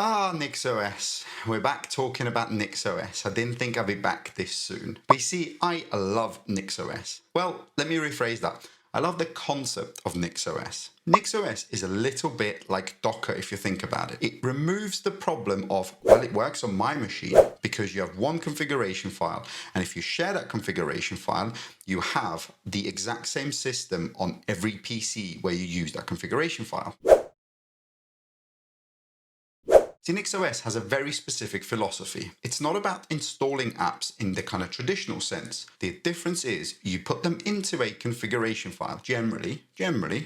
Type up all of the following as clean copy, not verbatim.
NixOS. We're back talking about NixOS. I didn't think I'd be back this soon. But you see, I love NixOS. Well, let me rephrase that. I love the concept of NixOS. NixOS is a little bit like Docker if you think about it. It removes the problem of, well, it works on my machine because you have one configuration file. And if you share that configuration file, you have the exact same system on every PC where you use that configuration file. See, NixOS has a very specific philosophy. It's not about installing apps in the kind of traditional sense. The difference is you put them into a configuration file. Generally,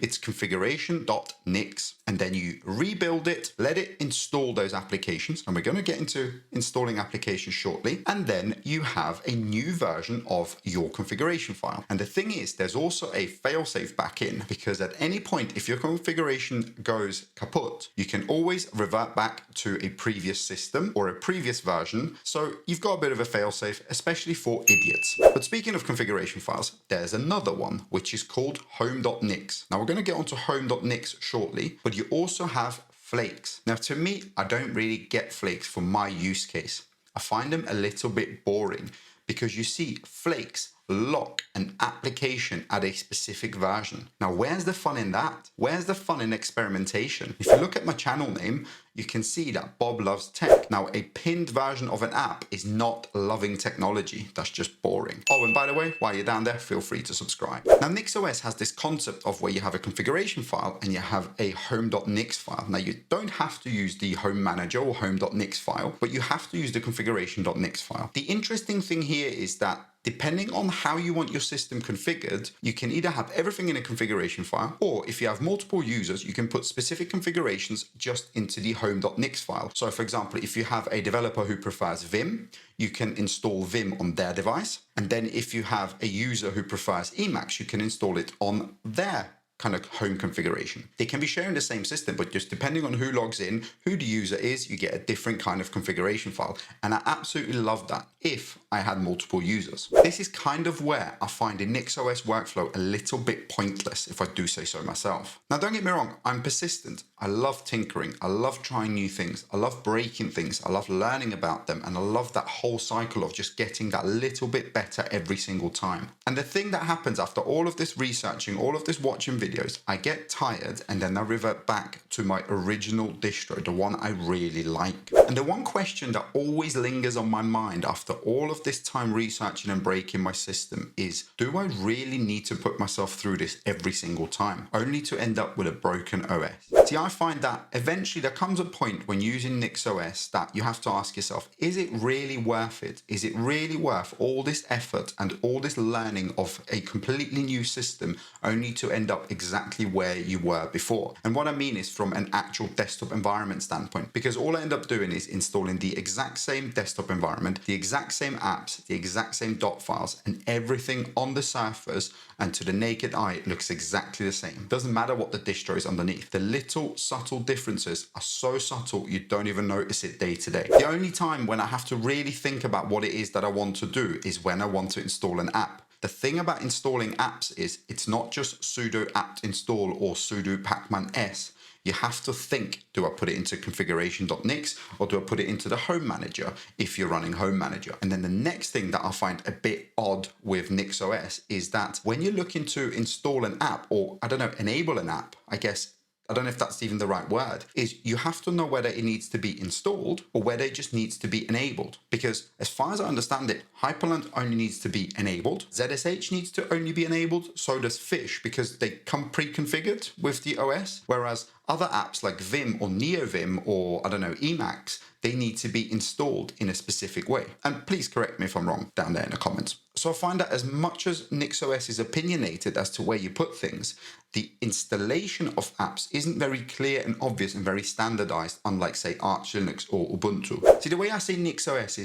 it's configuration.nix, and then you rebuild it, let it install those applications, and we're going to get into installing applications shortly, and then you have a new version of your configuration file. And the thing is, there's also a failsafe back in, because at any point, if your configuration goes kaput, you can always revert back to a previous system or a previous version. So you've got a bit of a failsafe, especially for idiots. But speaking of configuration files, there's another one, which is called home.nix. Now we're going to get onto home.nix shortly, but you also have flakes. Now to me, I don't really get flakes for my use case. I find them a little bit boring because you see, flakes lock an application at a specific version. Now, where's the fun in that? Where's the fun in experimentation? If you look at my channel name, you can see that Bob loves tech. Now, a pinned version of an app is not loving technology. That's just boring. Oh, and by the way, while you're down there, feel free to subscribe. Now, NixOS has this concept of where you have a configuration file and you have a home.nix file. Now, you don't have to use the home manager or home.nix file, but you have to use the configuration.nix file. The interesting thing here is that depending on how you want your system configured, you can either have everything in a configuration file, or if you have multiple users, you can put specific configurations just into the home.nix file. So for example, if you have a developer who prefers Vim, you can install Vim on their device. And then if you have a user who prefers Emacs, you can install it on their kind of home configuration. They can be sharing the same system, but just depending on who logs in, who the user is, you get a different kind of configuration file. And I absolutely love that if I had multiple users. This is kind of where I find the NixOS workflow a little bit pointless, if I do say so myself. Now, don't get me wrong, I'm persistent. I love tinkering. I love trying new things. I love breaking things. I love learning about them. And I love that whole cycle of just getting that little bit better every single time. And the thing that happens after all of this researching, all of this watching videos, I get tired and then I revert back to my original distro, the one I really like. And the one question that always lingers on my mind after all of this time researching and breaking my system is, do I really need to put myself through this every single time, only to end up with a broken OS? See, I find that eventually there comes a point when using NixOS that you have to ask yourself, is it really worth it? Is it really worth all this effort and all this learning of a completely new system only to end up exactly where you were before? And what I mean is from an actual desktop environment standpoint, because all I end up doing is installing the exact same desktop environment, the exact same apps, the exact same dot files, and everything on the surface and to the naked eye looks exactly the same. Doesn't matter what the distro is underneath. The little subtle differences are so subtle you don't even notice it day to day. The only time when I have to really think about what it is that I want to do is when I want to install an app. The thing about installing apps is it's not just sudo apt install or sudo pacman s. You have to think, do I put it into configuration.nix or do I put it into the home manager if you're running home manager? And then the next thing that I find a bit odd with NixOS is that when you're looking to install an app, or I don't know, enable an app, I guess, I don't know if that's even the right word, is you have to know whether it needs to be installed or whether it just needs to be enabled. Because as far as I understand it, Hyperland only needs to be enabled. ZSH needs to only be enabled. So does Fish, because they come pre-configured with the OS. Whereas other apps like Vim or NeoVim or, I don't know, Emacs, they need to be installed in a specific way. And please correct me if I'm wrong down there in the comments. So I find that as much as NixOS is opinionated as to where you put things, the installation of apps isn't very clear and obvious and very standardized, unlike, say, Arch Linux or Ubuntu. See, the way I say NixOS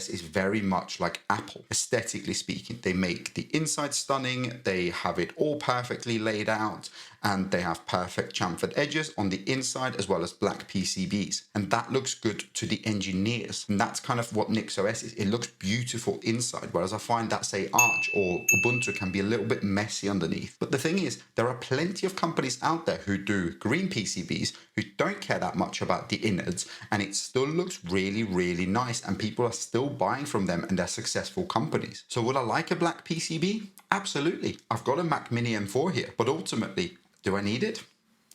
is very much like Apple, aesthetically speaking. They make the inside stunning, they have it all perfectly laid out, and they have perfect chamfered edges on the inside as well as black PCBs. And that looks good to the engineers. And that's kind of what NixOS is. It looks beautiful inside, whereas I find that, say, Arch or Ubuntu can be a little bit messy underneath. But the thing is, there are plenty of companies out there who do green PCBs who don't care that much about the innards, and it still looks really, really nice, and people are still buying from them, and they're successful companies. So would I like a black PCB? Absolutely. I've got a Mac Mini M4 here, but ultimately, do I need it?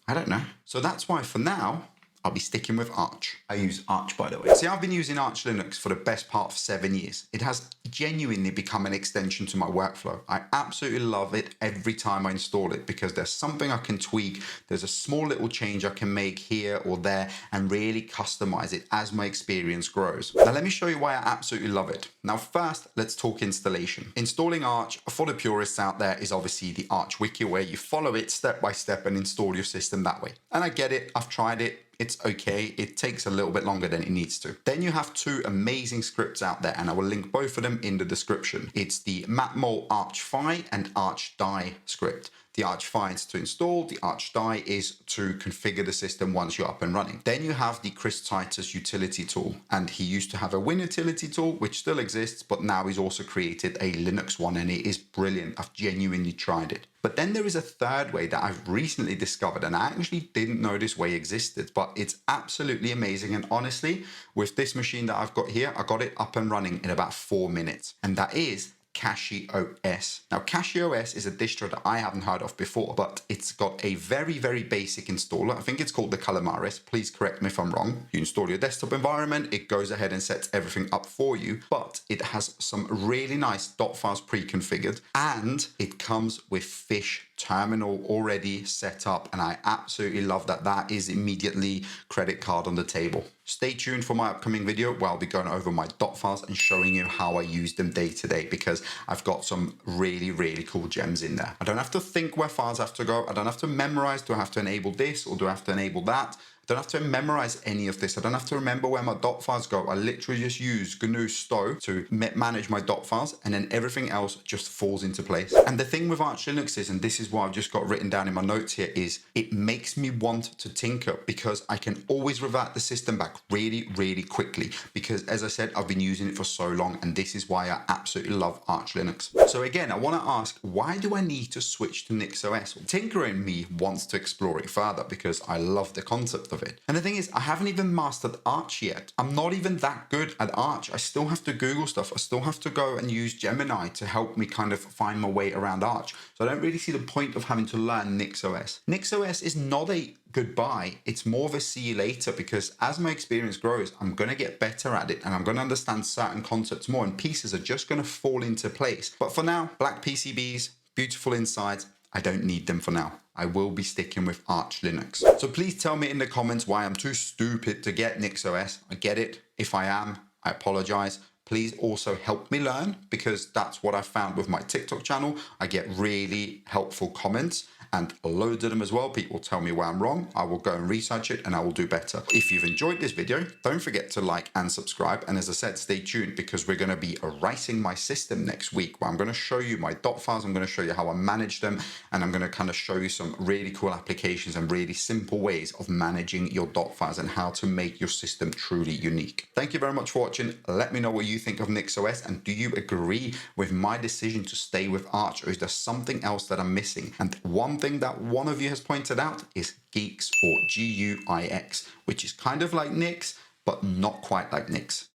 I don't know. So that's why for now, I'll be sticking with Arch. I use Arch, by the way. See, I've been using Arch Linux for the best part of 7 years. It has genuinely become an extension to my workflow. I absolutely love it every time I install it because there's something I can tweak. There's a small little change I can make here or there and really customize it as my experience grows. Now, let me show you why I absolutely love it. Now, first, let's talk installation. Installing Arch, for the purists out there, is obviously the Arch wiki where you follow it step by step and install your system that way. And I get it. I've tried it. It's okay. It takes a little bit longer than it needs to. Then you have two amazing scripts out there, and I will link both of them in the description. It's the Matmul ArchFi and ArchDie script. The ArchFi is to install, the ArchDie is to configure the system once you're up and running. Then you have the Chris Titus utility tool, and he used to have a Win utility tool, which still exists, but now he's also created a Linux one, and it is brilliant. I've genuinely tried it. But then there is a third way that I've recently discovered, and I actually didn't know this way existed, but it's absolutely amazing. And honestly, with this machine that I've got here, I got it up and running in about 4 minutes, and that is CachyOS. Now, CachyOS is a distro that I haven't heard of before, but it's got a very, very basic installer. I think it's called the Calamares. Please correct me if I'm wrong. You install your desktop environment, it goes ahead and sets everything up for you, but it has some really nice dot files pre-configured, and it comes with Fish terminal already set up, and I absolutely love that. That is immediately credit card on the table. Stay tuned for my upcoming video where I'll be going over my dot files and showing you how I use them day to day, because I've got some really, really cool gems in there. I don't have to think where files have to go. I don't have to memorize, do I have to enable this or do I have to enable that? I don't have to memorize any of this. I don't have to remember where my dot files go. I literally just use GNU Stow to manage my dot files, and then everything else just falls into place. And the thing with Arch Linux is, and this is what I've just got written down in my notes here, is it makes me want to tinker because I can always revert the system back really, really quickly. Because as I said, I've been using it for so long, and this is why I absolutely love Arch Linux. So again, I want to ask, why do I need to switch to NixOS? Well, tinkerer in me wants to explore it further because I love the concept of it. And the thing is, I haven't even mastered Arch yet. I'm not even that good at Arch. I still have to Google stuff. I still have to go and use Gemini to help me kind of find my way around Arch. So I don't really see the point of having to learn NixOS. NixOS is not a goodbye. It's more of a see you later, because as my experience grows, I'm going to get better at it and I'm going to understand certain concepts more, and pieces are just going to fall into place. But for now, black PCBs, beautiful insides, I don't need them for now. I will be sticking with Arch Linux. So please tell me in the comments why I'm too stupid to get NixOS. I get it. If I am, I apologize. Please also help me learn, because that's what I found with my TikTok channel. I get really helpful comments and loads of them as well. People tell me where I'm wrong. I will go and research it and I will do better. If you've enjoyed this video, don't forget to like and subscribe. And as I said, stay tuned, because we're going to be writing my system next week, where I'm going to show you my dot files. I'm going to show you how I manage them. And I'm going to kind of show you some really cool applications and really simple ways of managing your dot files and how to make your system truly unique. Thank you very much for watching. Let me know what you think of NixOS, and do you agree with my decision to stay with Arch, or is there something else that I'm missing? And one thing that one of you has pointed out is Geeks, or Guix, which is kind of like Nix, but not quite like Nix.